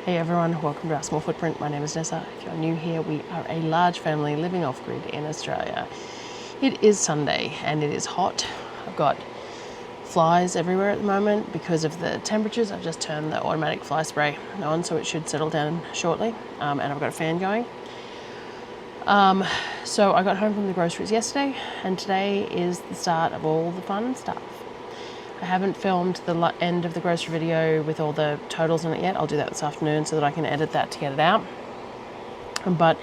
Hey everyone, welcome to our small footprint. My name is Nyssa. If you're new here, we are a large family living off-grid in Australia. It is Sunday and it is hot. I've got flies everywhere at the moment because of the temperatures. I've just turned the automatic fly spray on, so it should settle down shortly, and I've got a fan going. So I got home from the groceries yesterday and today is the start of all the fun stuff. I haven't filmed the end of the grocery video with all the totals in it yet. I'll do that this afternoon so that I can edit that to get it out. But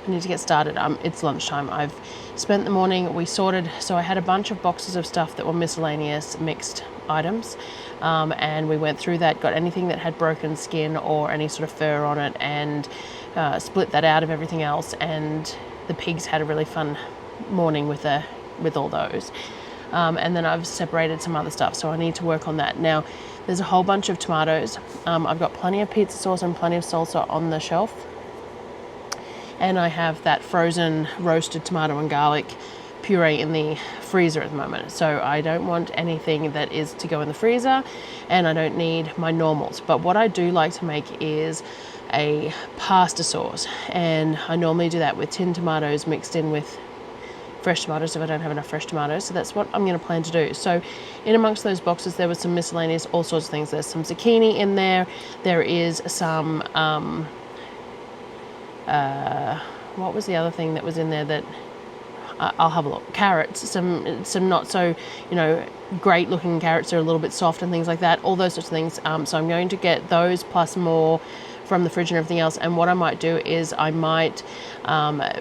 I need to get started. It's lunchtime. I've spent the morning, we sorted, so I had a bunch of boxes of stuff that were miscellaneous mixed items, and we went through that, got anything that had broken skin or any sort of fur on it, and split that out of everything else, and the pigs had a really fun morning with all those. And then I've separated some other stuff, so I need to work on that. Now, there's a whole bunch of tomatoes. I've got plenty of pizza sauce and plenty of salsa on the shelf. And I have that frozen roasted tomato and garlic puree in the freezer at the moment. So I don't want anything that is to go in the freezer, and I don't need my normals. But what I do like to make is a pasta sauce. And I normally do that with tinned tomatoes mixed in with fresh tomatoes if I don't have enough fresh tomatoes. So that's what I'm going to plan to do. So in amongst those boxes there was some miscellaneous, all sorts of things. There's some zucchini in there. There is some what was the other thing that was in there that I'll have a look. Carrots, some not so, great looking carrots. They're a little bit soft and things like that, all those sorts of things. So I'm going to get those plus more from the fridge and everything else. And what I might do is I might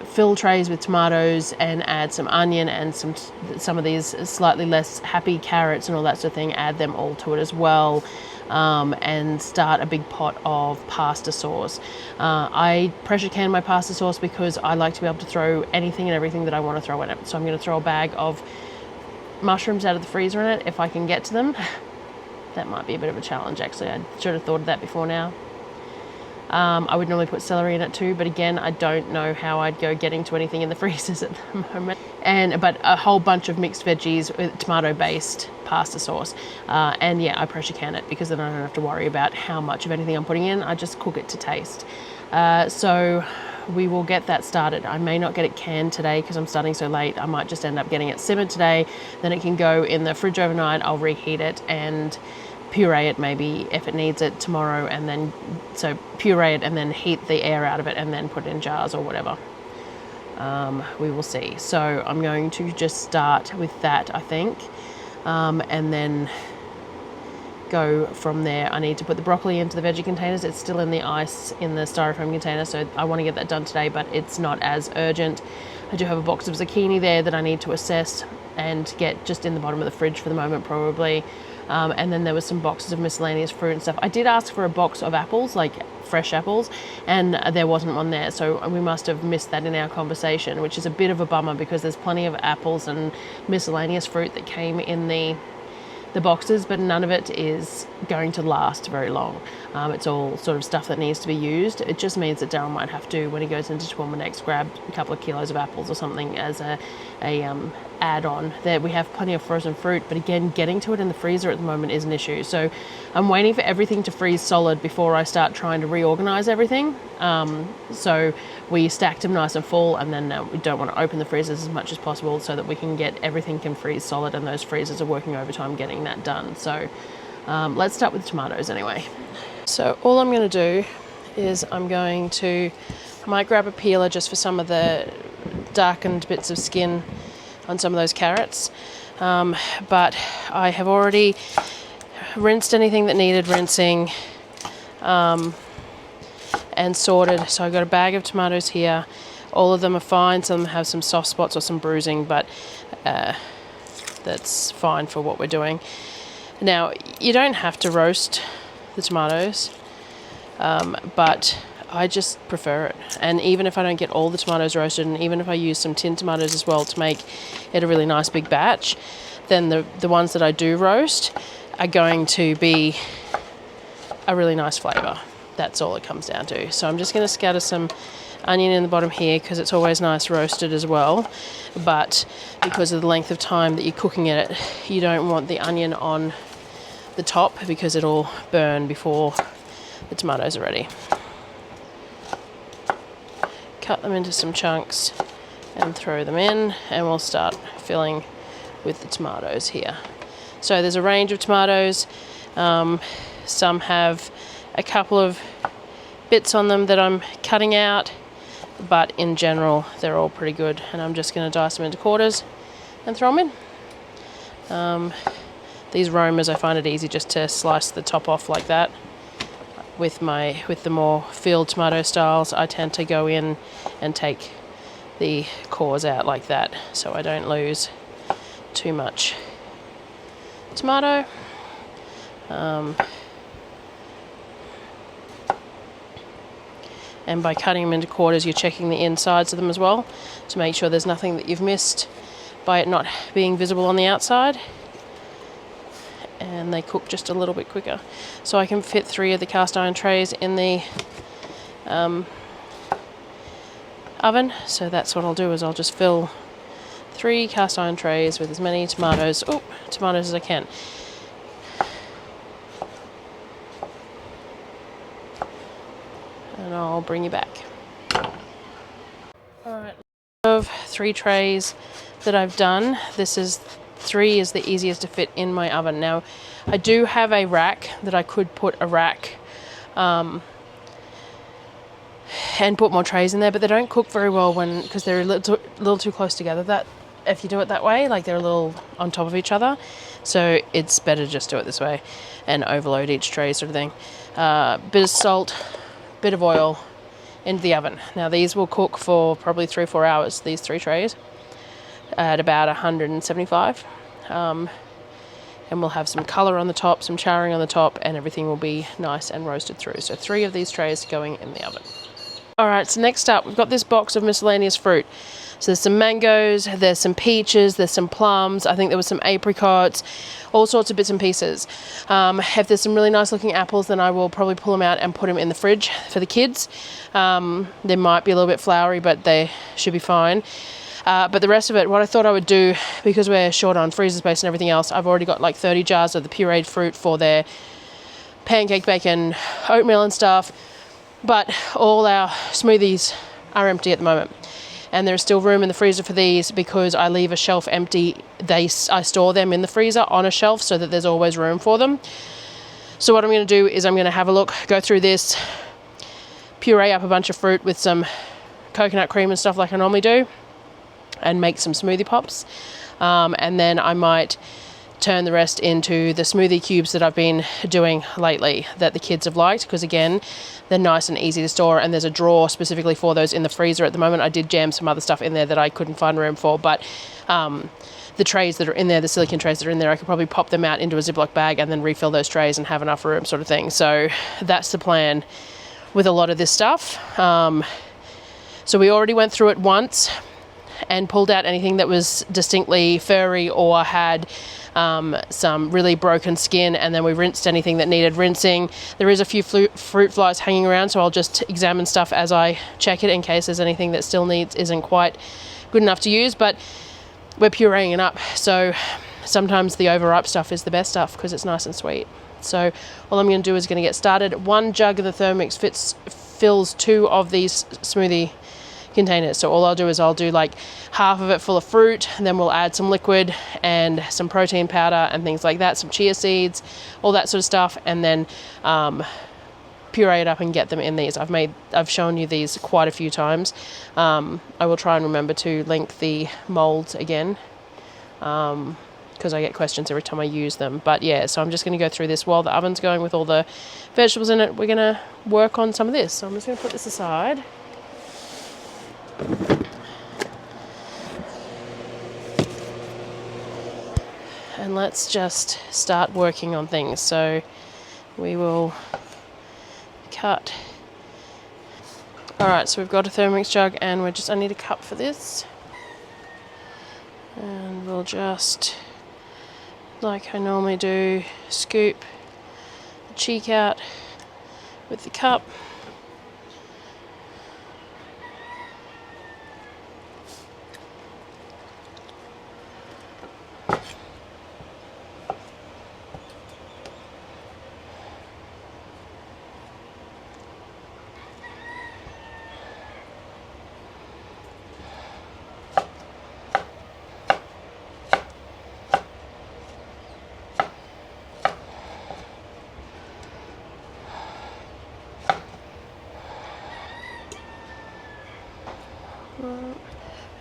fill trays with tomatoes and add some onion and some of these slightly less happy carrots and all that sort of thing, add them all to it as well, and start a big pot of pasta sauce. I pressure can my pasta sauce because I like to be able to throw anything and everything that I want to throw in it. So I'm going to throw a bag of mushrooms out of the freezer in it if I can get to them. That might be a bit of a challenge actually. I should have thought of that before now. I would normally put celery in it too, but again, I don't know how I'd go getting to anything in the freezers at the moment. But a whole bunch of mixed veggies with tomato-based pasta sauce. And yeah, I pressure can it because then I don't have to worry about how much of anything I'm putting in. I just cook it to taste. So we will get that started. I may not get it canned today because I'm starting so late. I might just end up getting it simmered today. Then it can go in the fridge overnight. I'll reheat it and puree it maybe if it needs it tomorrow, and then so puree it and then heat the air out of it and then put it in jars or whatever. We will see. So I'm going to just start with that, I think, and then go from there. I need to put the broccoli into the veggie containers. It's still in the ice in the styrofoam container, so I want to get that done today, but it's not as urgent. I do have a box of zucchini there that I need to assess and get just in the bottom of the fridge for the moment probably. And then there was some boxes of miscellaneous fruit and stuff. I did ask for a box of apples, like fresh apples, and there wasn't one there. So we must have missed that in our conversation, which is a bit of a bummer because there's plenty of apples and miscellaneous fruit that came in the boxes, but none of it is going to last very long. It's all sort of stuff that needs to be used. It just means that Darryl might have to, when he goes into Toowoomba next, grab a couple of kilos of apples or something as a add-on. There we have plenty of frozen fruit, but again, getting to it in the freezer at the moment is an issue. So I'm waiting for everything to freeze solid before I start trying to reorganize everything. So we stacked them nice and full, and then we don't want to open the freezers as much as possible so that we can get everything can freeze solid, and those freezers are working overtime getting that done. So let's start with tomatoes anyway. So all I'm going to do is I might grab a peeler just for some of the darkened bits of skin on some of those carrots, but I have already rinsed anything that needed rinsing and sorted. So I've got a bag of tomatoes here. All of them are fine. Some have some soft spots or some bruising, but that's fine for what we're doing. Now, you don't have to roast the tomatoes, but I just prefer it. And even if I don't get all the tomatoes roasted, and even if I use some tinned tomatoes as well to make it a really nice big batch, then the ones that I do roast are going to be a really nice flavour. That's all it comes down to. So I'm just going to scatter some onion in the bottom here because it's always nice roasted as well. But because of the length of time that you're cooking it, you don't want the onion on the top because it'll burn before the tomatoes are ready. Cut them into some chunks and throw them in, and we'll start filling with the tomatoes here. So there's a range of tomatoes. Some have a couple of bits on them that I'm cutting out, but in general they're all pretty good, and I'm just going to dice them into quarters and throw them in. These Romas, I find it easy just to slice the top off like that. With the more field tomato styles, I tend to go in and take the cores out like that, so I don't lose too much tomato. And by cutting them into quarters, you're checking the insides of them as well to make sure there's nothing that you've missed by it not being visible on the outside. And they cook just a little bit quicker. So I can fit 3 of the cast iron trays in the oven. So that's what I'll do, is I'll just fill 3 cast iron trays with as many tomatoes as I can. And I'll bring you back. Alright, of 3 trays that I've done. 3 is the easiest to fit in my oven. Now, I do have a rack that I could put a rack and put more trays in there, but they don't cook very well because they're a little too close together. That if you do it that way, like they're a little on top of each other, so it's better to just do it this way and overload each tray, sort of thing. Bit of salt, bit of oil into the oven. Now these will cook for probably 3 or 4 hours, these 3 trays, at about 175, and we'll have some colour on the top, some charring on the top, and everything will be nice and roasted through. So 3 of these trays going in the oven. Alright, so next up we've got this box of miscellaneous fruit. So there's some mangoes, there's some peaches, there's some plums, I think there was some apricots, all sorts of bits and pieces. If there's some really nice looking apples, then I will probably pull them out and put them in the fridge for the kids. They might be a little bit floury, but they should be fine. But the rest of it, what I thought I would do, because we're short on freezer space and everything else, I've already got like 30 jars of the pureed fruit for their pancake bacon, oatmeal and stuff, but all our smoothies are empty at the moment. And there's still room in the freezer for these because I leave a shelf empty. I store them in the freezer on a shelf so that there's always room for them. So what I'm going to do is I'm going to have a look, go through this, puree up a bunch of fruit with some coconut cream and stuff like I normally do, and make some smoothie pops, and then I might turn the rest into the smoothie cubes that I've been doing lately that the kids have liked, because again they're nice and easy to store, and there's a drawer specifically for those in the freezer at the moment. I did jam some other stuff in there that I couldn't find room for, but the trays that are in there, the silicone trays that are in there, I could probably pop them out into a Ziploc bag and then refill those trays and have enough room, sort of thing. So that's the plan with a lot of this stuff. So we already went through it once and pulled out anything that was distinctly furry or had some really broken skin, and then we rinsed anything that needed rinsing. There is a few fruit flies hanging around, so I'll just examine stuff as I check it in case there's anything that still isn't quite good enough to use, but we're pureeing it up, so sometimes the overripe stuff is the best stuff because it's nice and sweet. So all I'm going to do is going to get started. 1 jug of the Thermomix fills 2 of these smoothie containers. So all I'll do is I'll do like half of it full of fruit, and then we'll add some liquid and some protein powder and things like that, some chia seeds, all that sort of stuff, and then puree it up and get them in these. I've shown you these quite a few times. I will try and remember to link the molds again, because I get questions every time I use them. But yeah, so I'm just going to go through this while the oven's going with all the vegetables in it. We're going to work on some of this. So I'm just going to put this aside. And let's just start working on things. So we will cut. Alright, so we've got a Thermomix jug, and I need a cup for this. And we'll just, like I normally do, scoop the cheek out with the cup.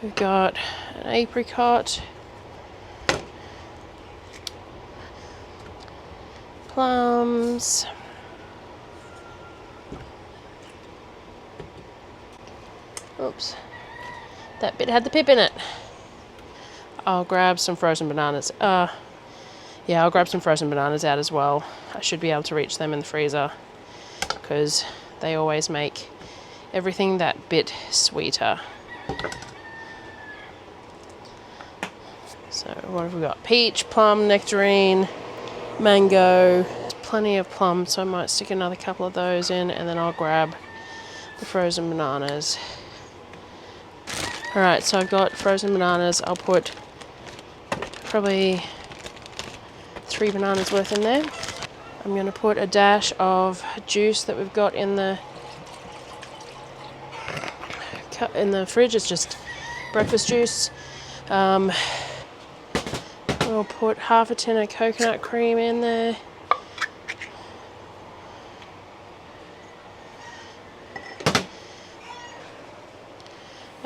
We've got an apricot, plums, oops, that bit had the pip in it. I'll grab some frozen bananas. Yeah, I'll grab some frozen bananas out as well. I should be able to reach them in the freezer because they always make everything that bit sweeter. So what have we got? Peach, plum, nectarine, mango. There's plenty of plum, so I might stick another couple of those in, and then I'll grab the frozen bananas. Alright, so I've got frozen bananas. I'll put probably 3 bananas worth in there. I'm going to put a dash of juice that we've got in the fridge. It's just breakfast juice. We'll put half a tin of coconut cream in there.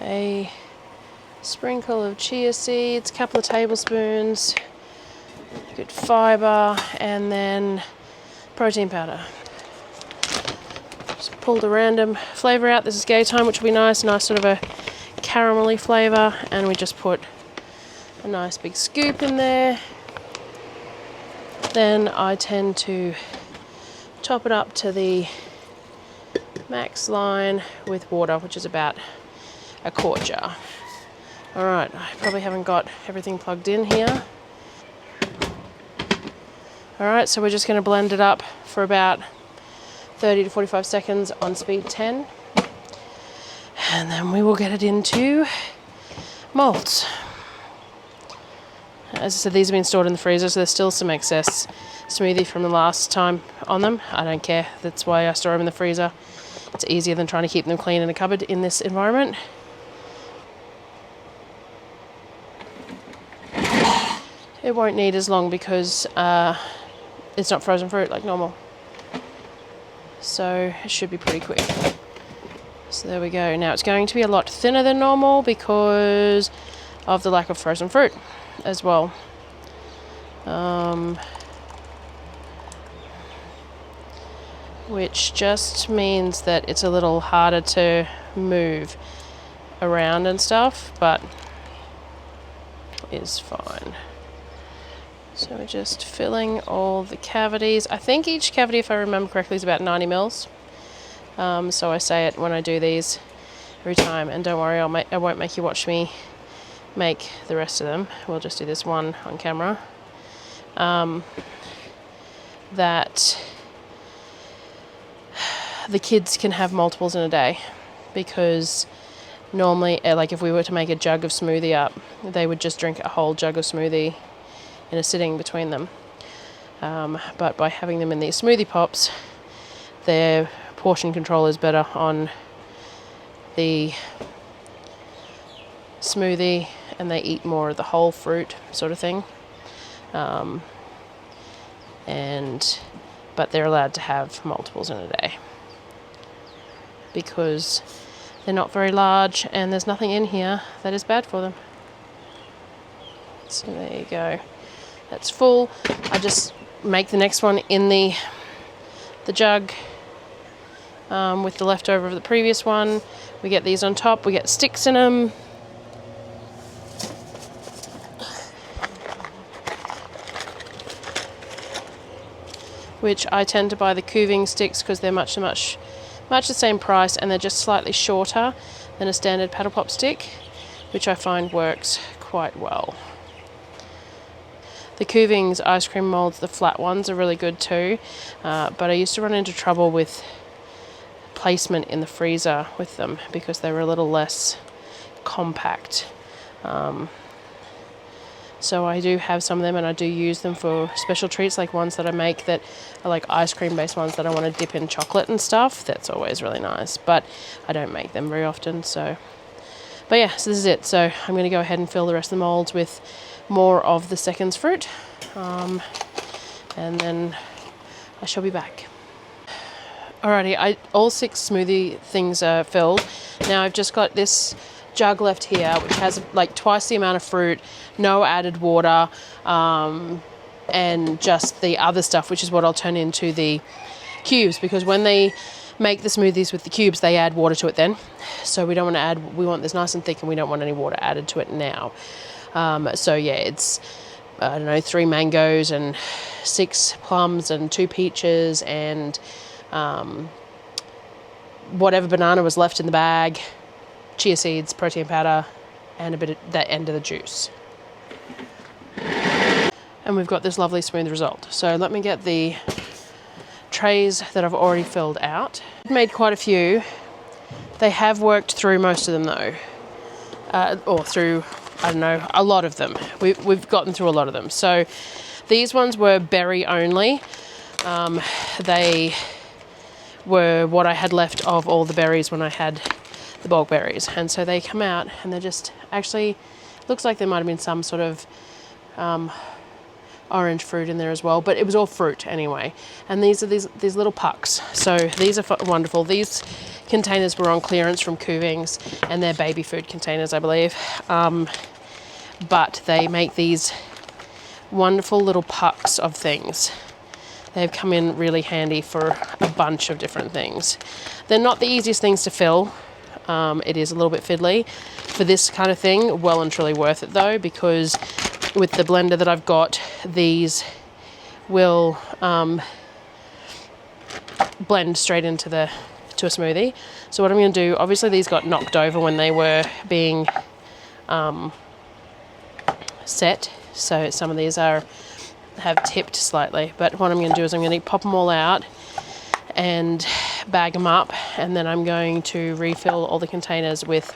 A sprinkle of chia seeds, a couple of tablespoons, good fibre, and then protein powder. Just pulled a random flavour out. This is Gay Time, which will be nice sort of a caramelly flavour, and we just put a nice big scoop in there. Then I tend to top it up to the max line with water, which is about a quart jar. Alright, I probably haven't got everything plugged in here. Alright, so we're just going to blend it up for about 30 to 45 seconds on speed 10. And then we will get it into molds. As I said, these have been stored in the freezer, so there's still some excess smoothie from the last time on them. I don't care. That's why I store them in the freezer. It's easier than trying to keep them clean in a cupboard in this environment. It won't need as long because it's not frozen fruit like normal. So it should be pretty quick. So there we go. Now it's going to be a lot thinner than normal because of the lack of frozen fruit as well. Which just means that it's a little harder to move around and stuff, but is fine. So we're just filling all the cavities. I think each cavity, if I remember correctly, is about 90 mils. So I say it when I do these every time, and don't worry, I won't make you watch me make the rest of them. We'll just do this one on camera. That the kids can have multiples in a day, because normally, like if we were to make a jug of smoothie up, they would just drink a whole jug of smoothie in a sitting between them. But by having them in these smoothie pops, their portion control is better on the smoothie, and they eat more of the whole fruit sort of thing. But they're allowed to have multiples in a day because they're not very large and there's nothing in here that is bad for them. So there you go. That's full. I just make the next one in the jug with the leftover of the previous one. We get these on top. We get sticks in them. Which I tend to buy the Kavik sticks because they're much the same price, and they're just slightly shorter than a standard paddle pop stick, which I find works quite well. The Kavik's ice cream molds, the flat ones, are really good too, but I used to run into trouble with placement in the freezer with them because they were a little less compact. So I do have some of them, and I do use them for special treats, like ones that I make that are like ice cream based ones that I want to dip in chocolate and stuff. That's always really nice, but I don't make them very often. So yeah, so this is it. So I'm going to go ahead and fill the rest of the molds with more of the seconds fruit, and then I shall be back. Alrighty, all 6 smoothie things are filled. Now I've just got this jug left here, which has like twice the amount of fruit, no added water, and just the other stuff, which is what I'll turn into the cubes, because when they make the smoothies with the cubes, they add water to it then. So we don't want to add, we want this nice and thick, and we don't want any water added to it now. So yeah, it's, I don't know, 3 mangoes and 6 plums and 2 peaches and whatever banana was left in the bag, chia seeds, protein powder, and a bit of that end of the juice. And we've got this lovely smooth result. So let me get the trays that I've already filled out. I've made quite a few. They have worked through most of them though, or through, I don't know, a lot of them. We've gotten through a lot of them. So these ones were berry only. They were what I had left of all the berries when I had the bulk berries. And so they come out and they're just, actually, looks like there might have been some sort of orange fruit in there as well, but it was all fruit anyway. And these are these little pucks. So these are wonderful. These containers were on clearance from Kavik, and they're baby food containers, I believe. But they make these wonderful little pucks of things. They've come in really handy for a bunch of different things. They're not the easiest things to fill. It is a little bit fiddly. For this kind of thing, well and truly worth it though, because with the blender that I've got, these will blend straight into a smoothie. So what I'm going to do, obviously these got knocked over when they were being set, so some of these have tipped slightly, but what I'm going to do is I'm going to pop them all out and bag them up, and then I'm going to refill all the containers with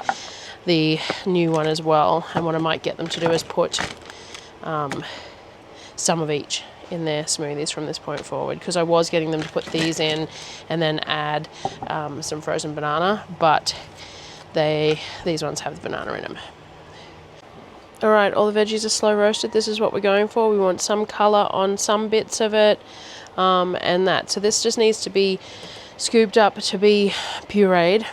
the new one as well. And what I might get them to do is put some of each in their smoothies from this point forward, because I was getting them to put these in and then add some frozen banana, but these ones have the banana in them. Alright, all the veggies are slow roasted. This is what we're going for. We want some colour on some bits of it, and that. So this just needs to be scooped up to be pureed.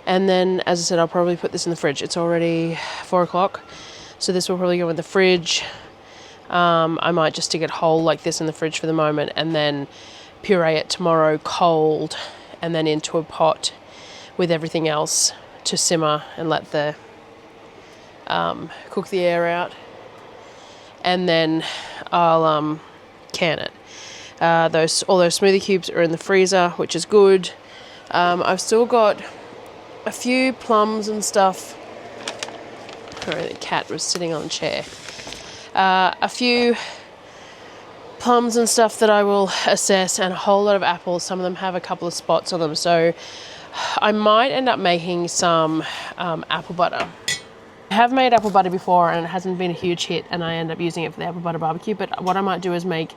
And then, as I said, I'll probably put this in the fridge. It's already 4 o'clock, so this will probably go in the fridge. I might just stick it whole like this in the fridge for the moment, and then puree it tomorrow cold, and then into a pot with everything else to simmer and let the cook the air out, and then I'll can it. All those smoothie cubes are in the freezer, which is good. I've still got a few plums and stuff. Sorry, the cat was sitting on the chair. A few plums and stuff that I will assess, and a whole lot of apples. Some of them have a couple of spots on them, so I might end up making some apple butter. I have made apple butter before and it hasn't been a huge hit, and I end up using it for the apple butter barbecue. But what I might do is make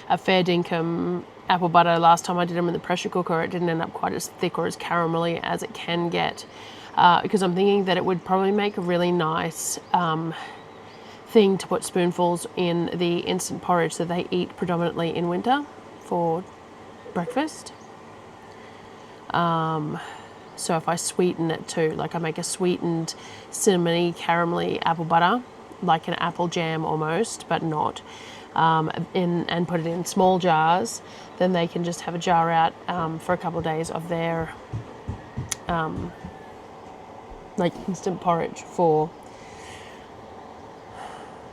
a fair dinkum apple butter. Last time I did them in the pressure cooker, it didn't end up quite as thick or as caramelly as it can get, because I'm thinking that it would probably make a really nice thing to put spoonfuls in the instant porridge that they eat predominantly in winter for breakfast. So if I sweeten it too, like I make a sweetened cinnamony caramelly apple butter, like an apple jam almost, but not, and put it in small jars, then they can just have a jar out for a couple of days of their like instant porridge for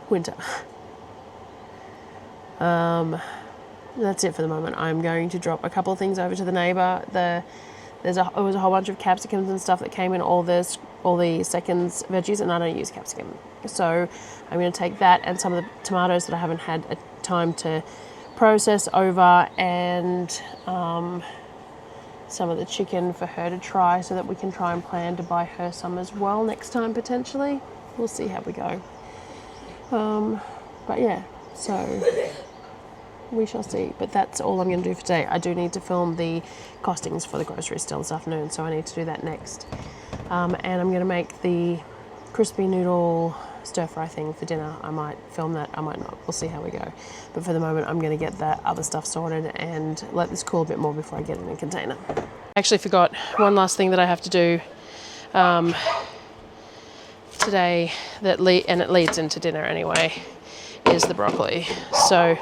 winter. That's it for the moment. I'm going to drop a couple of things over to the neighbour. There was a whole bunch of capsicums and stuff that came in all the seconds veggies, and I don't use capsicum. So I'm going to take that and some of the tomatoes that I haven't had a time to process over, and some of the chicken for her to try, so that we can try and plan to buy her some as well next time potentially. We'll see how we go. But yeah, so we shall see. But that's all I'm going to do for today. I do need to film the costings for the groceries still this afternoon, so I need to do that next. And I'm going to make the crispy noodle stir fry thing for dinner. I might film that, I might not. We'll see how we go. But for the moment, I'm going to get that other stuff sorted and let this cool a bit more before I get it in a container. I actually forgot one last thing that I have to do today, and it leads into dinner anyway, is the broccoli. So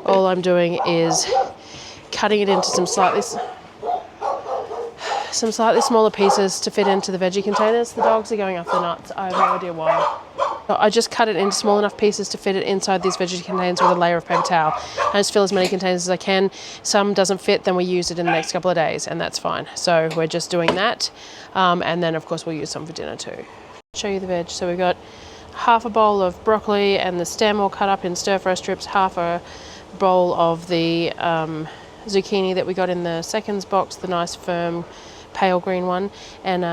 all I'm doing is cutting it into some slightly smaller pieces to fit into the veggie containers. The dogs are going off the nuts. I have no idea why. So I just cut it into small enough pieces to fit it inside these veggie containers with a layer of paper towel. I just fill as many containers as I can. Some doesn't fit, then we use it in the next couple of days, and that's fine. So we're just doing that. And then, of course, we'll use some for dinner too. I'll show you the veg. So we've got half a bowl of broccoli and the stem all cut up in stir-fry strips, half a bowl of the zucchini that we got in the seconds box, the nice firm pale green one, and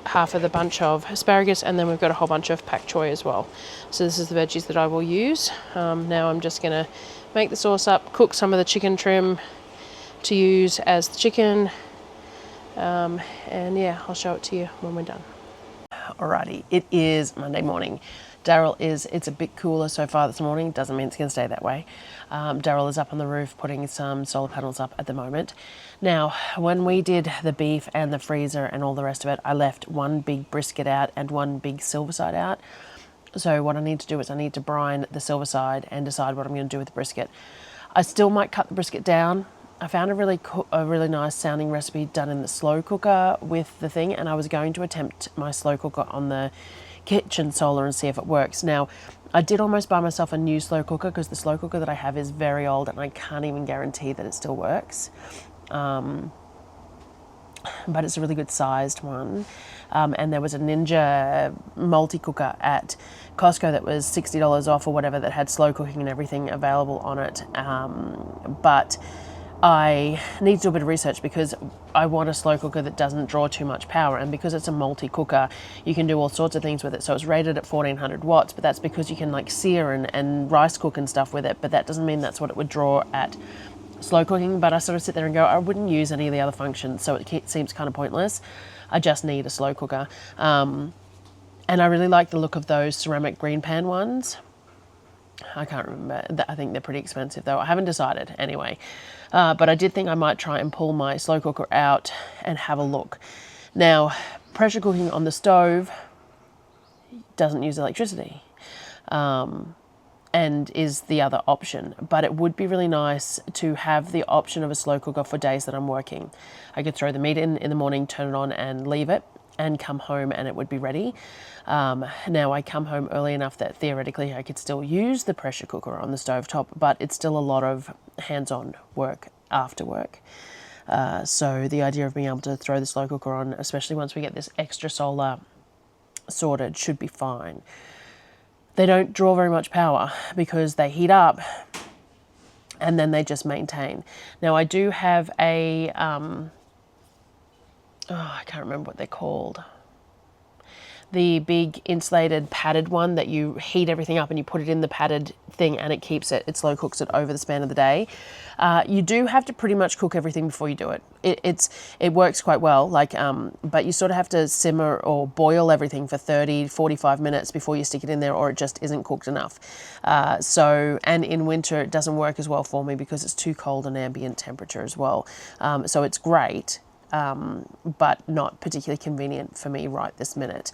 half of the bunch of asparagus, and then we've got a whole bunch of pak choy as well. So this is the veggies that I will use. Now I'm just going to make the sauce up, cook some of the chicken trim to use as the chicken, and yeah, I'll show it to you when we're done. Alrighty, it is Monday morning. It's a bit cooler so far this morning. Doesn't mean it's going to stay that way. Darryl is up on the roof putting some solar panels up at the moment. Now, when we did the beef and the freezer and all the rest of it, I left one big brisket out and one big silver side out. So what I need to do is I need to brine the silver side and decide what I'm going to do with the brisket. I still might cut the brisket down. I found a really nice sounding recipe done in the slow cooker with the thing, and I was going to attempt my slow cooker on the kitchen solar and see if it works. Now, I did almost buy myself a new slow cooker because the slow cooker that I have is very old and I can't even guarantee that it still works. But it's a really good sized one. And there was a Ninja multi-cooker at Costco that was $60 off or whatever that had slow cooking and everything available on it. But I need to do a bit of research because I want a slow cooker that doesn't draw too much power, and because it's a multi-cooker you can do all sorts of things with it. So it's rated at 1400 watts, but that's because you can like sear and rice cook and stuff with it, but that doesn't mean that's what it would draw at slow cooking. But I sort of sit there and go, I wouldn't use any of the other functions, so it seems kind of pointless. I just need a slow cooker. And I really like the look of those ceramic green pan ones. I can't remember. I think they're pretty expensive though. I haven't decided anyway. But I did think I might try and pull my slow cooker out and have a look. Now, pressure cooking on the stove doesn't use electricity, and is the other option. But it would be really nice to have the option of a slow cooker for days that I'm working. I could throw the meat in the morning, turn it on and leave it, and come home and it would be ready. Now I come home early enough that theoretically I could still use the pressure cooker on the stovetop, but it's still a lot of hands-on work after work. So the idea of being able to throw the slow cooker on, especially once we get this extra solar sorted, should be fine. They don't draw very much power because they heat up and then they just maintain. Now I do have a I can't remember what they're called. The big insulated padded one that you heat everything up and you put it in the padded thing and it slow cooks it over the span of the day. You do have to pretty much cook everything before you do it. It works quite well, but you sort of have to simmer or boil everything for 30-45 minutes before you stick it in there, or it just isn't cooked enough. And in winter it doesn't work as well for me because it's too cold and ambient temperature as well. So it's great. But not particularly convenient for me right this minute.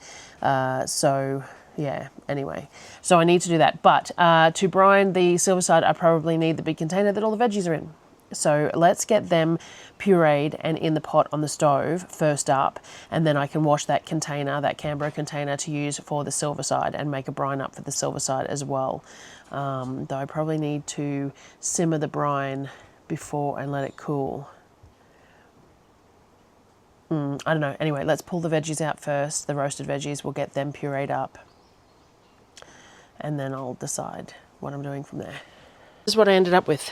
So yeah, anyway. So I need to do that. But to brine the silver side, I probably need the big container that all the veggies are in. So let's get them pureed and in the pot on the stove first up, and then I can wash that container, that Canberra container, to use for the silver side and make a brine up for the silver side as well. Though I probably need to simmer the brine before and let it cool. I don't know. Anyway, let's pull the veggies out first, the roasted veggies. We'll get them pureed up, and then I'll decide what I'm doing from there. This is what I ended up with.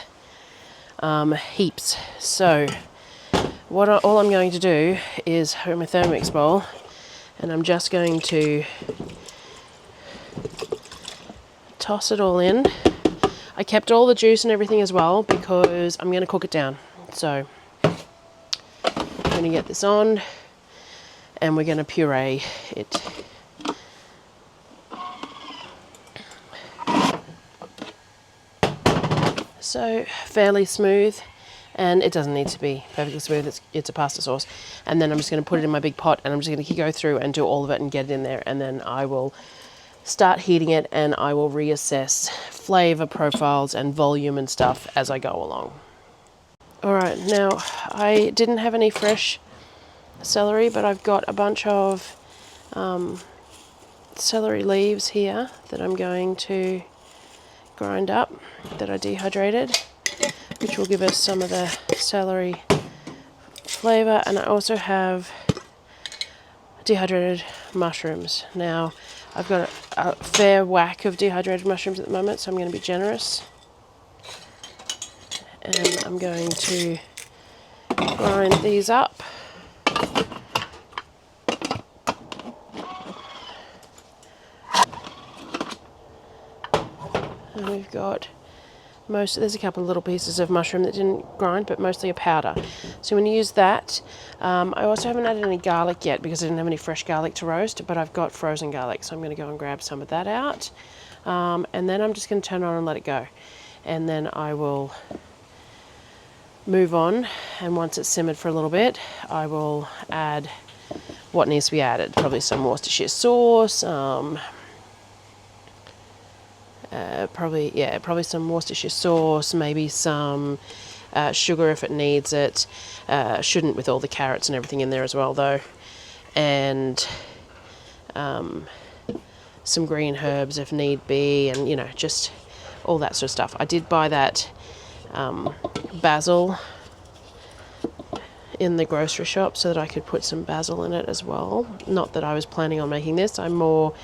Heaps. So all I'm going to do is have my Thermomix bowl, and I'm just going to toss it all in. I kept all the juice and everything as well because I'm going to cook it down. So I'm going to get this on and we're going to puree it. So fairly smooth and it doesn't need to be perfectly smooth. It's a pasta sauce. And then I'm just going to put it in my big pot, and I'm just going to go through and do all of it and get it in there, and then I will start heating it, and I will reassess flavor profiles and volume and stuff as I go along. All right, now I didn't have any fresh celery, but I've got a bunch of celery leaves here that I'm going to grind up, that I dehydrated, which will give us some of the celery flavor. And I also have dehydrated mushrooms. Now I've got a fair whack of dehydrated mushrooms at the moment, so I'm going to be generous, and I'm going to grind these up. And we've got there's a couple of little pieces of mushroom that didn't grind, but mostly a powder. So I'm going to use that. I also haven't added any garlic yet because I didn't have any fresh garlic to roast, but I've got frozen garlic, so I'm going to go and grab some of that out. And then I'm just going to turn it on and let it go. And then I will move on, and once it's simmered for a little bit, I will add what needs to be added. Probably some Worcestershire sauce, probably some Worcestershire sauce, maybe some sugar if it needs it. Shouldn't with all the carrots and everything in there as well though. And some green herbs if need be, and just all that sort of stuff. I did buy that basil in the grocery shop so that I could put some basil in it as well. Not that I was planning on making this. I more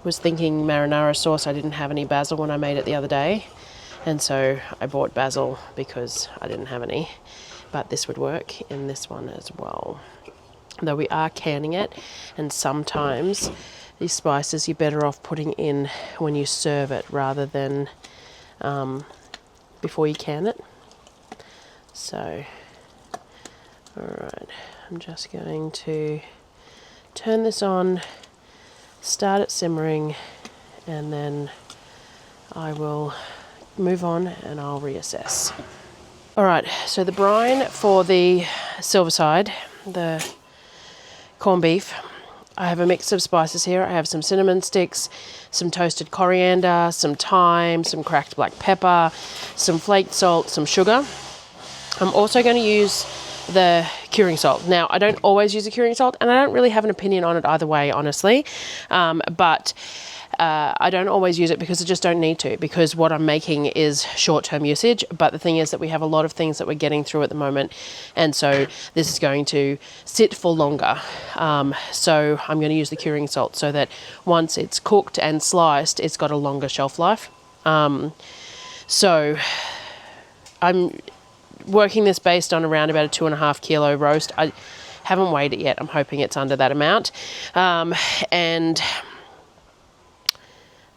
was thinking marinara sauce. I didn't have any basil when I made it the other day, and so I bought basil because I didn't have any, but this would work in this one as well. Though we are canning it, and sometimes these spices you're better off putting in when you serve it rather than before you can it. So alright, I'm just going to turn this on, start it simmering, and then I will move on and I'll reassess. Alright, so the brine for the silver side, the corned beef, I have a mix of spices here. I have some cinnamon sticks, some toasted coriander, some thyme, some cracked black pepper, some flaked salt, some sugar. I'm also going to use the curing salt. Now, I don't always use the curing salt, and I don't really have an opinion on it either way, honestly. But I don't always use it because I just don't need to, because what I'm making is short-term usage. But the thing is that we have a lot of things that we're getting through at the moment, and so this is going to sit for longer. So I'm going to use the curing salt so that once it's cooked and sliced, it's got a longer shelf life. So I'm working this based on around about a 2.5 kilo roast. I haven't weighed it yet. I'm hoping it's under that amount. And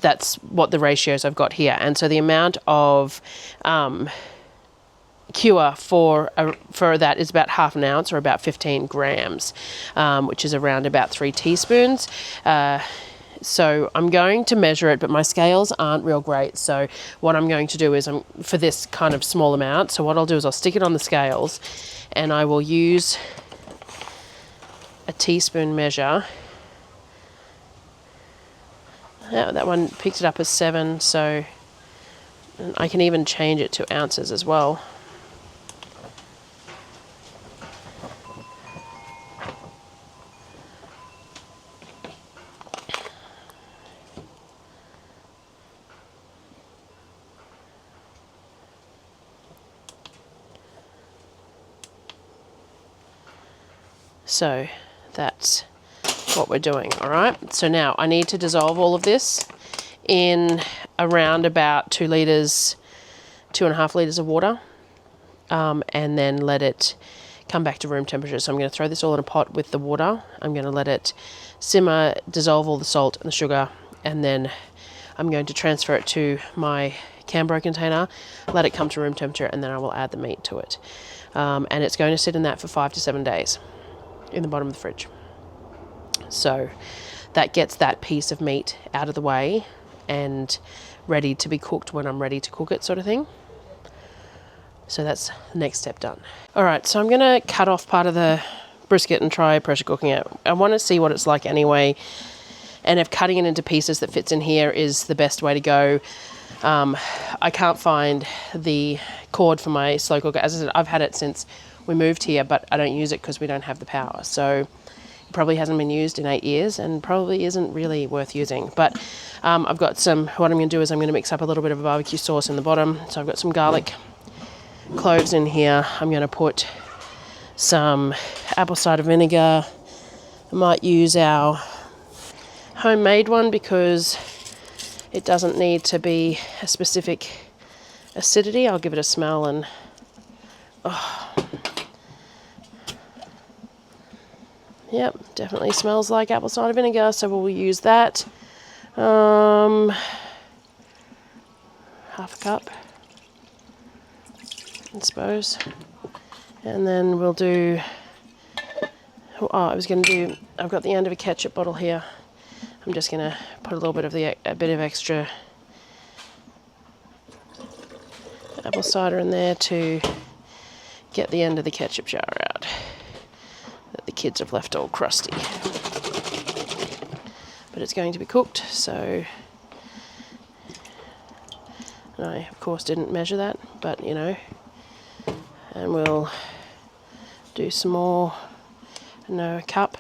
that's what the ratios I've got here. And so the amount of cure for that is about half an ounce, or about 15 grams, which is around about 3 teaspoons. So I'm going to measure it, but my scales aren't real great. So what I'm going to do is, for this kind of small amount, so what I'll do is I'll stick it on the scales, and I will use a teaspoon measure. Yeah, that one picked it up as 7, so I can even change it to ounces as well. So that's what we're doing. All right, so now I need to dissolve all of this in around about 2 litres, 2.5 litres of water, and then let it come back to room temperature. So I'm going to throw this all in a pot with the water. I'm going to let it simmer, dissolve all the salt and the sugar, and then I'm going to transfer it to my Cambro container, let it come to room temperature, and then I will add the meat to it. And it's going to sit in that for 5 to 7 days in the bottom of the fridge. So that gets that piece of meat out of the way and ready to be cooked when I'm ready to cook it, sort of thing. So that's the next step done. All right, so I'm gonna cut off part of the brisket and try pressure cooking it. I want to see what it's like anyway, and if cutting it into pieces that fits in here is the best way to go. I can't find the cord for my slow cooker. As I said, I've had it since we moved here, but I don't use it because we don't have the power. So it probably hasn't been used in 8 years and probably isn't really worth using. But I've got some, what I'm going to do is I'm going to mix up a little bit of a barbecue sauce in the bottom. So I've got some garlic cloves in here. I'm going to put some apple cider vinegar. I might use our homemade one because it doesn't need to be a specific acidity. I'll give it a smell and yep, definitely smells like apple cider vinegar, so we'll use that. Half a cup, I suppose. And then we'll do, I've got the end of a ketchup bottle here. I'm just going to put a little bit of a bit of extra apple cider in there to get the end of the ketchup jar out that the kids have left all crusty. But it's going to be cooked, so I of course didn't measure that, but you know, and we'll do some more, a cup.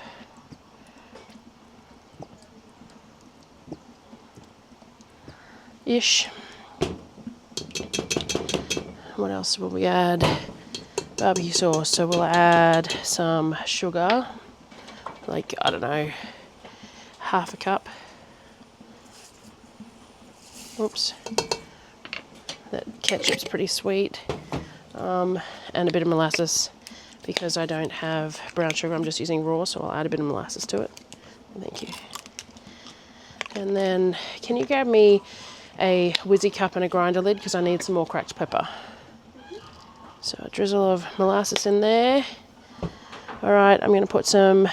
Ish. What else will we add? Barbecue sauce. So we'll add some sugar, like, I don't know, half a cup. Oops. That ketchup's pretty sweet. And a bit of molasses because I don't have brown sugar. I'm just using raw, so I'll add a bit of molasses to it. Thank you. And then, can you grab me a whizzy cup and a grinder lid because I need some more cracked pepper. So a drizzle of molasses in there. All right, I'm going to put some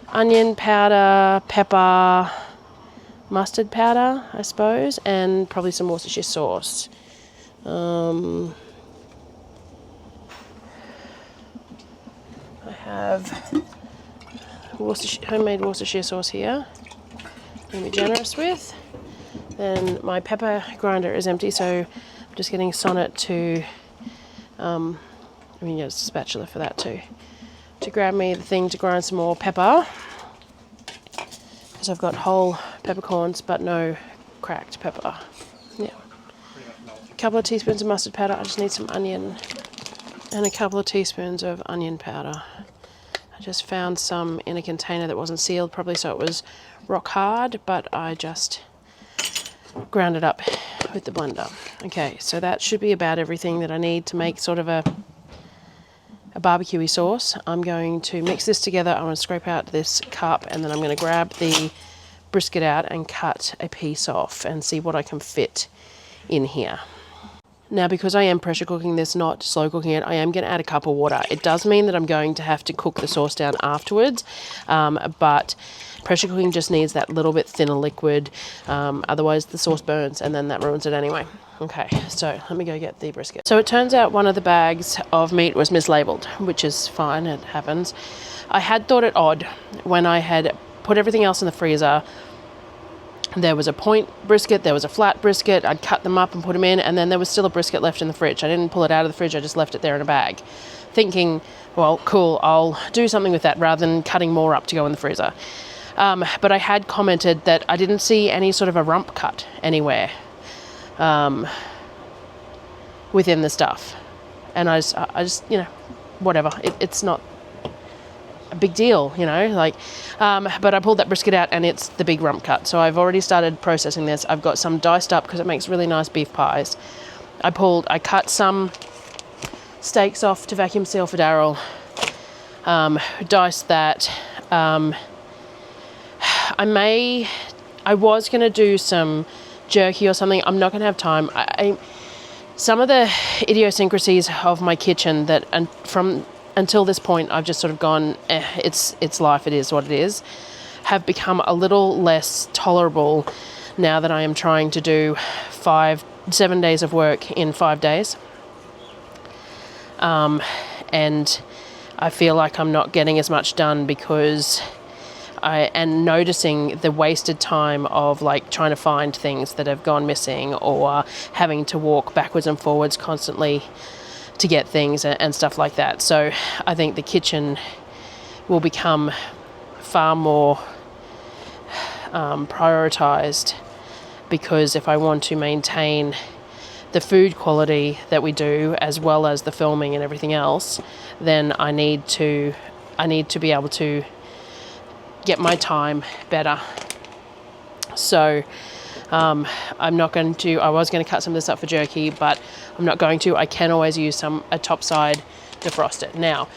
onion powder, pepper, mustard powder, I suppose, and probably some Worcestershire sauce. I have homemade Worcestershire sauce here. I'm going to be generous with. Then my pepper grinder is empty, so I'm just getting Sonnet to, a spatula for that too, to grab me the thing to grind some more pepper, because I've got whole peppercorns but no cracked pepper. Yeah. A couple of teaspoons of mustard powder. I just need some onion, and a couple of teaspoons of onion powder. I just found some in a container that wasn't sealed, probably so it was rock hard, but I just ground it up with the blender. Okay, so that should be about everything that I need to make sort of a barbecue-y sauce. I'm going to mix this together. I'm going to scrape out this cup, and then I'm going to grab the brisket out and cut a piece off and see what I can fit in here. Now, because I am pressure cooking this, not slow cooking it, I am going to add a cup of water. It does mean that I'm going to have to cook the sauce down afterwards, but pressure cooking just needs that little bit thinner liquid, otherwise the sauce burns and then that ruins it anyway. Okay, so let me go get the brisket. So it turns out one of the bags of meat was mislabeled, which is fine, it happens. I had thought it odd when I had put everything else in the freezer. There was a point brisket, there was a flat brisket, I'd cut them up and put them in, and then there was still a brisket left in the fridge. I didn't pull it out of the fridge, I just left it there in a bag, thinking, well, cool, I'll do something with that rather than cutting more up to go in the freezer. But I had commented that I didn't see any sort of a rump cut anywhere within the stuff. And I just whatever, it's not a big deal, but I pulled that brisket out and it's the big rump cut. So I've already started processing this. I've got some diced up because it makes really nice beef pies. I cut some steaks off to vacuum seal for Darryl, diced that. I was going to do some jerky or something. I'm not going to have time. Some of the idiosyncrasies of my kitchen that, and from until this point, I've just sort of gone, it's life, it is what it is, have become a little less tolerable now that I am trying to do 7 days of work in 5 days. and I feel like I'm not getting as much done because and noticing the wasted time of like trying to find things that have gone missing, or having to walk backwards and forwards constantly to get things and stuff like that. So I think the kitchen will become far more prioritized, because if I want to maintain the food quality that we do as well as the filming and everything else, then I need to be able to get my time better. So I was going to cut some of this up for jerky, but I'm not going to. I can always use a top side to frost it. Now,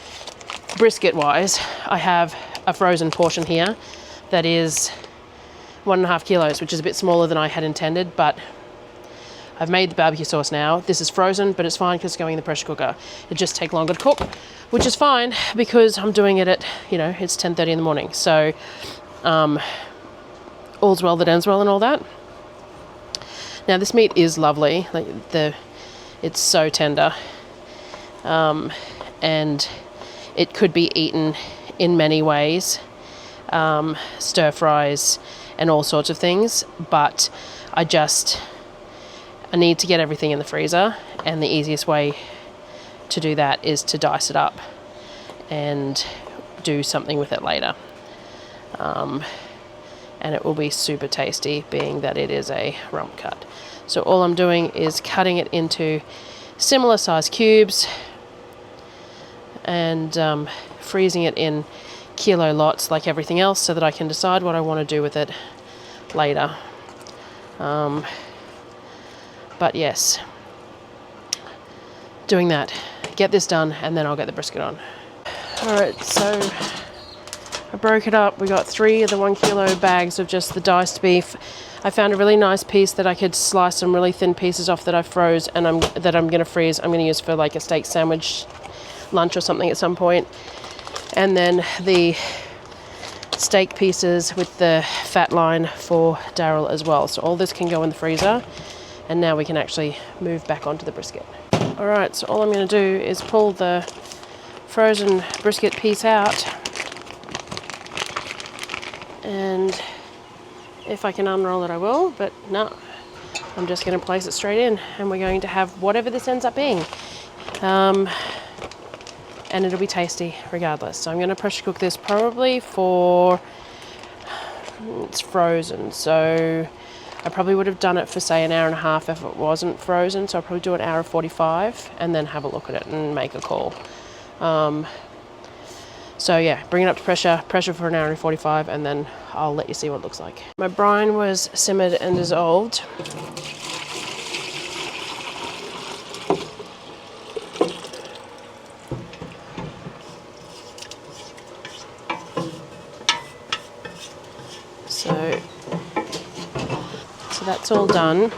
brisket wise, I have a frozen portion here that is 1.5 kilos, which is a bit smaller than I had intended, but I've made the barbecue sauce now. This is frozen, but it's fine because it's going in the pressure cooker. It just takes longer to cook, which is fine because I'm doing it at, it's 10:30 in the morning. So all's well that ends well and all that. Now this meat is lovely. It's so tender. And it could be eaten in many ways. Stir fries and all sorts of things. But I need to get everything in the freezer, and the easiest way to do that is to dice it up and do something with it later. And it will be super tasty, being that it is a rump cut. So all I'm doing is cutting it into similar size cubes and freezing it in kilo lots like everything else, so that I can decide what I want to do with it later. But yes, doing that, get this done, and then I'll get the brisket on. Alright, so I broke it up. We got 3 of the 1 kilo bags of just the diced beef. I found a really nice piece that I could slice some really thin pieces off that I froze, and I'm going to freeze. I'm going to use for like a steak sandwich lunch or something at some point. And then the steak pieces with the fat line for Darryl as well. So all this can go in the freezer. And now we can actually move back onto the brisket. Alright, so all I'm going to do is pull the frozen brisket piece out. And if I can unroll it, I will, but no. I'm just going to place it straight in, and we're going to have whatever this ends up being. And it'll be tasty regardless. So I'm going to pressure cook this probably for... It's frozen, so... I probably would have done it for, say, 1.5 hours if it wasn't frozen. So I'll probably do an hour 45 and then have a look at it and make a call. So yeah, bring it up to pressure for 1 hour and 45, and then I'll let you see what it looks like. My brine was simmered and dissolved. So that's all done.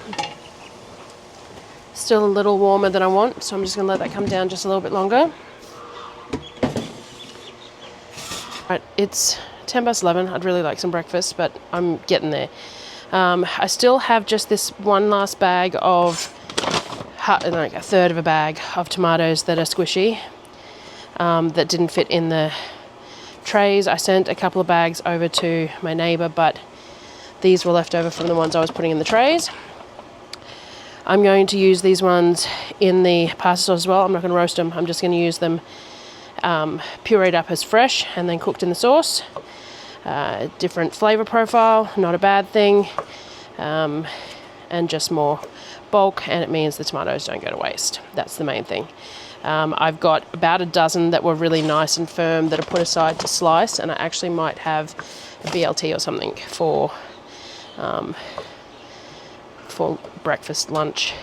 Still a little warmer than I want, so I'm just going to let that come down just a little bit longer. Right, it's 11:10. I'd really like some breakfast, but I'm getting there. I still have just this one last bag of, like a third of a bag of tomatoes that are squishy, that didn't fit in the trays. I sent a couple of bags over to my neighbour, but these were left over from the ones I was putting in the trays. I'm going to use these ones in the pasta sauce as well. I'm not going to roast them. I'm just going to use them pureed up as fresh and then cooked in the sauce. Different flavour profile, not a bad thing. And just more bulk, and it means the tomatoes don't go to waste. That's the main thing. I've got about a dozen that were really nice and firm that are put aside to slice, and I actually might have a BLT or something for breakfast, lunch,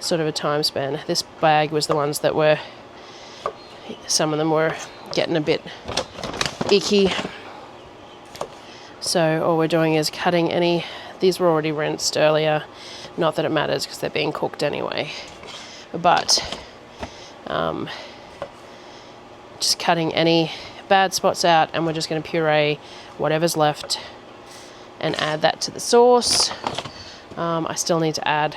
sort of a time span. This bag was the ones that were, some of them were getting a bit icky. So all we're doing is cutting any, these were already rinsed earlier, not that it matters because they're being cooked anyway, but just cutting any bad spots out, and we're just going to puree whatever's left and add that to the sauce. I still need to add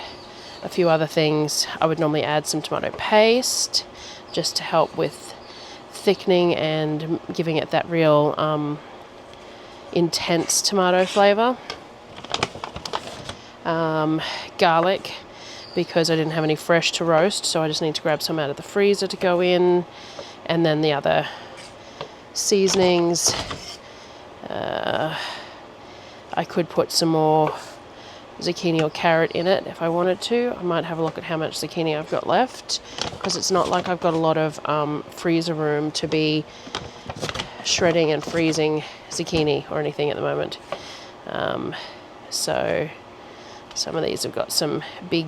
a few other things. I would normally add some tomato paste, just to help with thickening and giving it that real intense tomato flavour. Garlic, because I didn't have any fresh to roast, so I just need to grab some out of the freezer to go in. And then the other seasonings, I could put some more zucchini or carrot in it if I wanted to. I might have a look at how much zucchini I've got left, because it's not like I've got a lot of freezer room to be shredding and freezing zucchini or anything at the moment. So some of these have got some big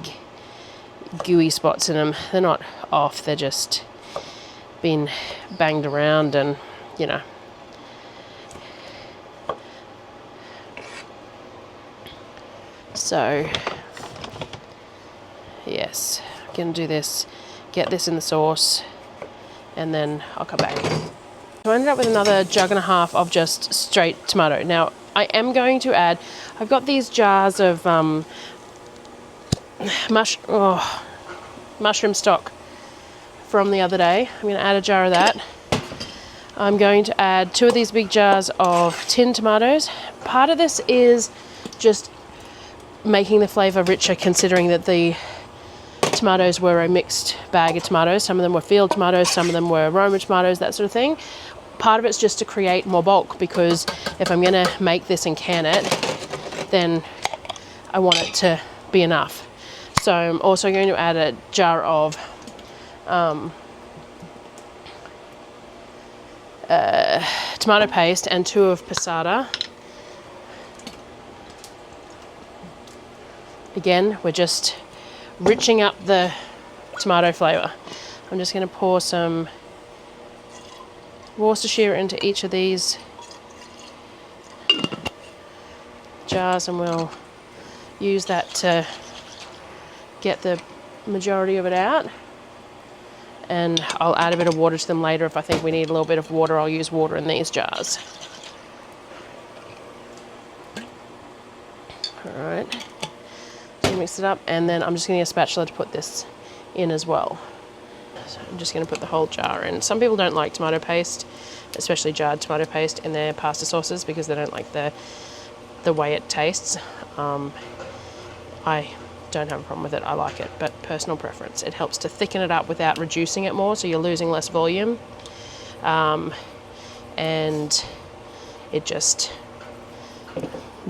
gooey spots in them. They're not off, they're just been banged around, and you know. So yes, I'm gonna do this, get this in the sauce, and then I'll come back. So I ended up with another jug and a half of just straight tomato. Now I am going to add, I've got these jars of mushroom stock from the other day. I'm going to add a jar of that. I'm going to add 2 of these big jars of tinned tomatoes. Part of this is just making the flavour richer, considering that the tomatoes were a mixed bag of tomatoes. Some of them were field tomatoes, some of them were Roma tomatoes, that sort of thing. Part of it's just to create more bulk, because if I'm going to make this and can it, then I want it to be enough. So I'm also going to add a jar of tomato paste and 2 of passata. Again, we're just riching up the tomato flavour. I'm just going to pour some Worcestershire into each of these jars, and we'll use that to get the majority of it out. And I'll add a bit of water to them later if I think we need a little bit of water. I'll use water in these jars. Alright, so mix it up, and then I'm just going to get a spatula to put this in as well. So I'm just going to put the whole jar in. Some people don't like tomato paste, especially jarred tomato paste, in their pasta sauces because they don't like the way it tastes. I don't have a problem with it, I like it, but personal preference. It helps to thicken it up without reducing it more, so you're losing less volume. And it just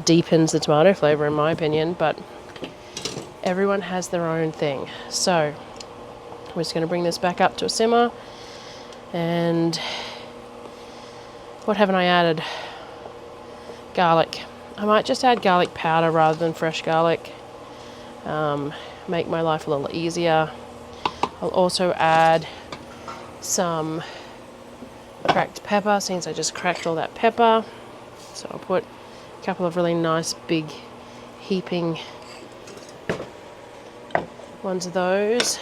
deepens the tomato flavour, in my opinion, but everyone has their own thing. So we're just going to bring this back up to a simmer. And what haven't I added? Garlic. I might just add garlic powder rather than fresh garlic. Make my life a little easier. I'll also add some cracked pepper, since I just cracked all that pepper. So I'll put a couple of really nice big heaping ones of those.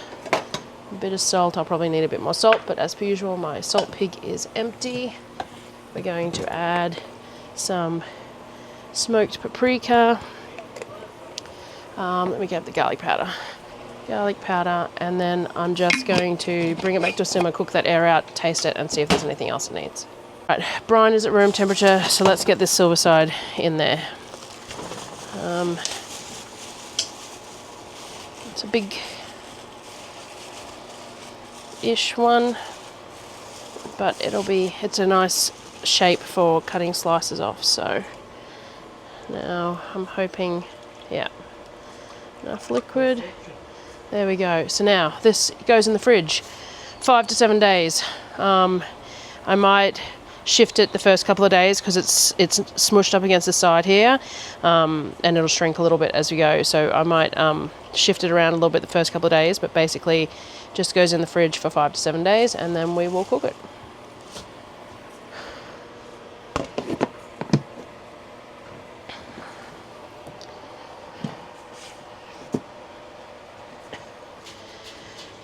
A bit of salt. I'll probably need a bit more salt, but as per usual, my salt pig is empty. We're going to add some smoked paprika. Let me get the garlic powder. Garlic powder, and then I'm just going to bring it back to a simmer, cook that air out, taste it, and see if there's anything else it needs. Right, brine is at room temperature, so let's get this silver side in there. It's a big-ish one, but it's a nice shape for cutting slices off. So now I'm hoping, yeah, enough liquid. There we go. So now this goes in the fridge 5 to 7 days. I might shift it the first couple of days because it's smushed up against the side here, and it'll shrink a little bit as we go. So I might shift it around a little bit the first couple of days, but basically just goes in the fridge for 5 to 7 days, and then we will cook it.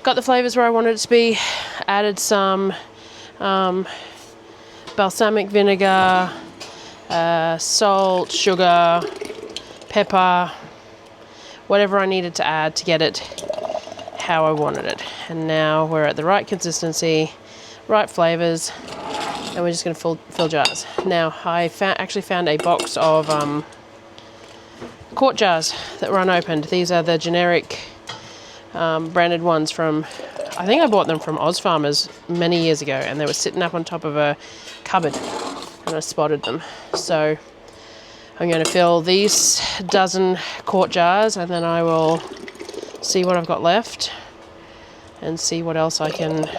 Got the flavours where I wanted it to be. Added some balsamic vinegar, salt, sugar, pepper, whatever I needed to add to get it how I wanted it. And now we're at the right consistency, right flavors, and we're just going to fill jars. Now I actually found a box of quart jars that were unopened. These are the generic branded ones from, I think I bought them from Oz Farmers many years ago, and they were sitting up on top of a cupboard and I spotted them. So I'm going to fill these dozen quart jars, and then I will see what I've got left and see what else I can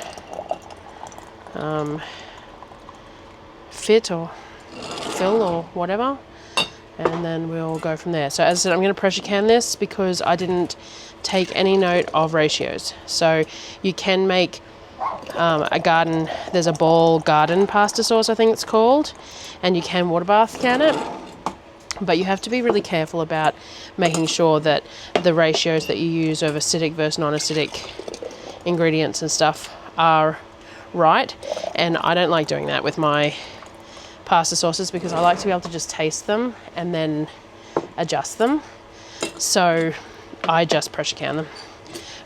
fit or fill or whatever, and then we'll go from there. So as I said, I'm going to pressure can this because I didn't take any note of ratios. So you can make a garden, there's a ball garden pasta sauce I think it's called, and you can water bath can it, but you have to be really careful about making sure that the ratios that you use of acidic versus non-acidic ingredients and stuff are right. And I don't like doing that with my pasta sauces because I like to be able to just taste them and then adjust them. So I just pressure can them,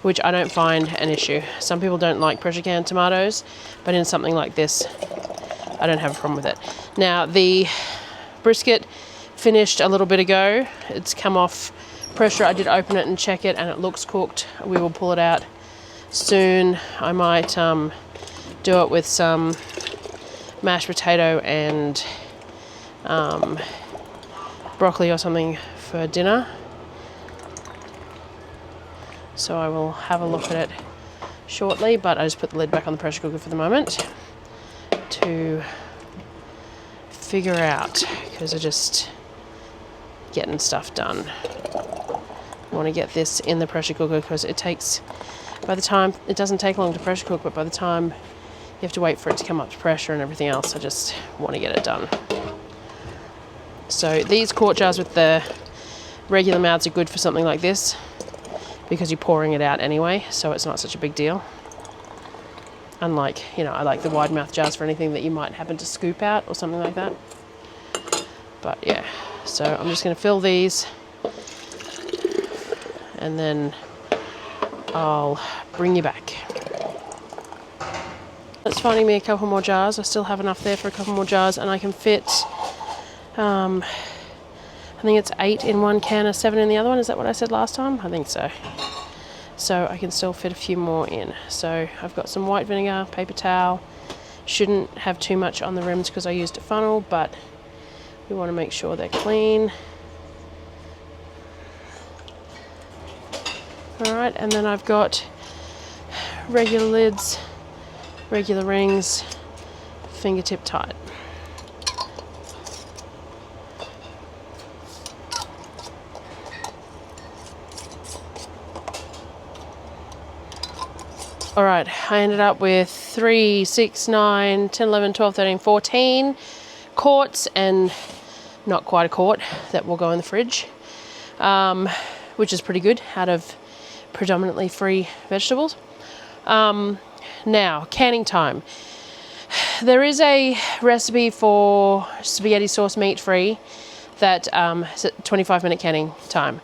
which I don't find an issue. Some people don't like pressure canned tomatoes, but in something like this, I don't have a problem with it. Now the brisket finished a little bit ago. It's come off pressure. I did open it and check it, and it looks cooked. We will pull it out soon. I might do it with some mashed potato and broccoli or something for dinner. So I will have a look at it shortly, but I just put the lid back on the pressure cooker for the moment to figure out, because I'm just getting stuff done. I want to get this in the pressure cooker because it takes, by the time, it doesn't take long to pressure cook, but by the time you have to wait for it to come up to pressure and everything else, I just want to get it done. So these quart jars with the regular mouths are good for something like this because you're pouring it out anyway, so it's not such a big deal. Unlike, you know, I like the wide mouth jars for anything that you might happen to scoop out or something like that. But yeah, so I'm just going to fill these and then I'll bring you back. It's finding me a couple more jars. I still have enough there for a couple more jars, and I can fit, I think it's 8 in one can or 7 in the other one. Is that what I said last time? I think so. So I can still fit a few more in. So I've got some white vinegar, paper towel. Shouldn't have too much on the rims because I used a funnel, but we want to make sure they're clean. All right, and then I've got regular lids, regular rings, fingertip tight. All right, I ended up with 3, 6, 9, 10, 11, 12, 13, 14 quarts, and not quite a quart that will go in the fridge, which is pretty good out of predominantly free vegetables. Now, canning time. There is a recipe for spaghetti sauce meat-free that is at 25-minute canning time.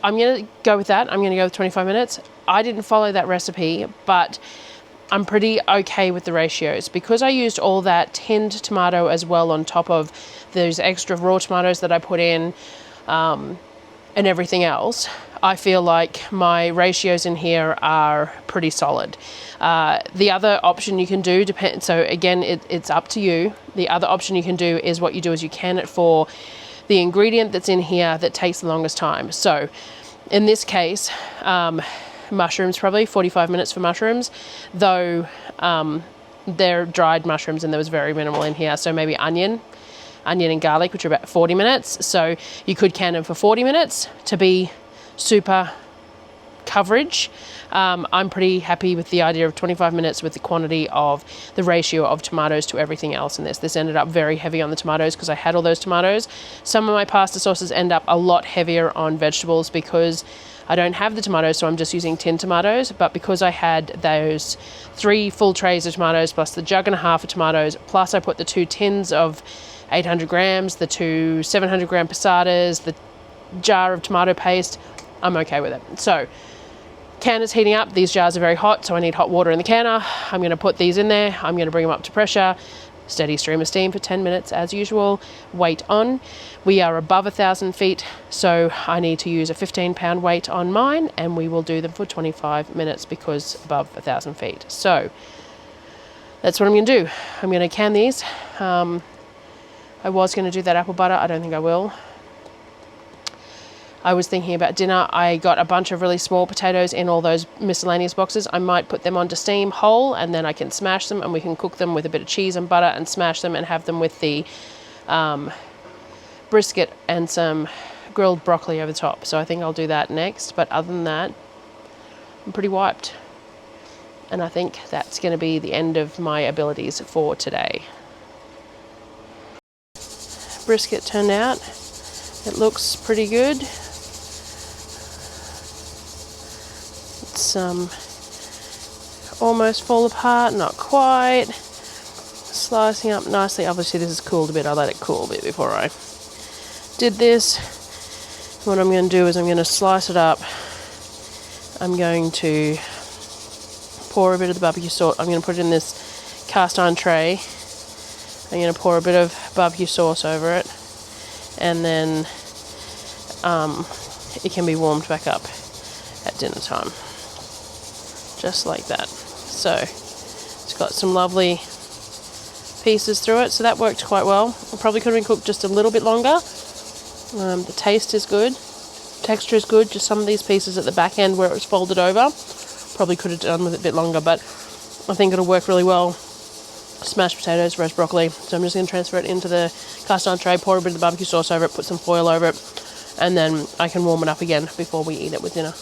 I'm going to go with that. I'm going to go with 25 minutes. I didn't follow that recipe, but I'm pretty okay with the ratios because I used all that tinned tomato as well on top of those extra raw tomatoes that I put in and everything else. I feel like my ratios in here are pretty solid. The other option you can do, so again, it's up to you. The other option you can do is what you do is you can it for the ingredient that's in here that takes the longest time. So in this case, mushrooms, probably 45 minutes for mushrooms, though they're dried mushrooms and there was very minimal in here. So maybe onion and garlic, which are about 40 minutes. So you could can them for 40 minutes to be super coverage. I'm pretty happy with the idea of 25 minutes with the quantity of the ratio of tomatoes to everything else in this. This ended up very heavy on the tomatoes because I had all those tomatoes. Some of my pasta sauces end up a lot heavier on vegetables because I don't have the tomatoes, so I'm just using tin tomatoes. But because I had those 3 full trays of tomatoes plus the jug and a half of tomatoes, plus I put the 2 tins of 800 grams, the 2 700 gram passatas, the jar of tomato paste, I'm okay with it. So Canner's heating up. These jars are very hot, so I need hot water in the canner. I'm going to put these in there. I'm going to bring them up to pressure. Steady stream of steam for 10 minutes as usual. Weight on. We are above 1,000 feet, so I need to use a 15-pound weight on mine, and we will do them for 25 minutes because above 1,000 feet. So that's what I'm going to do. I'm going to can these. I was going to do that apple butter. I don't think I will. I was thinking about dinner. I got a bunch of really small potatoes in all those miscellaneous boxes. I might put them onto steam whole, and then I can smash them and we can cook them with a bit of cheese and butter and smash them and have them with the brisket and some grilled broccoli over the top. So I think I'll do that next. But other than that, I'm pretty wiped. And I think that's going to be the end of my abilities for today. Brisket turned out. It looks pretty good. It's almost fall apart, not quite. Slicing up nicely. Obviously this has cooled a bit. I let it cool a bit before I did this. What I'm going to do is I'm going to slice it up. I'm going to pour a bit of the barbecue sauce. I'm going to put it in this cast iron tray. I'm going to pour a bit of barbecue sauce over it, and then it can be warmed back up at dinner time. Just like that. So it's got some lovely pieces through it, so that worked quite well. It probably could have been cooked just a little bit longer. The taste is good, texture is good, just some of these pieces at the back end where it was folded over probably could have done with it a bit longer, but I think it'll work really well. Smashed potatoes, roast broccoli. So I'm just going to transfer it into the cast iron tray, pour a bit of the barbecue sauce over it, put some foil over it, and then I can warm it up again before we eat it with dinner.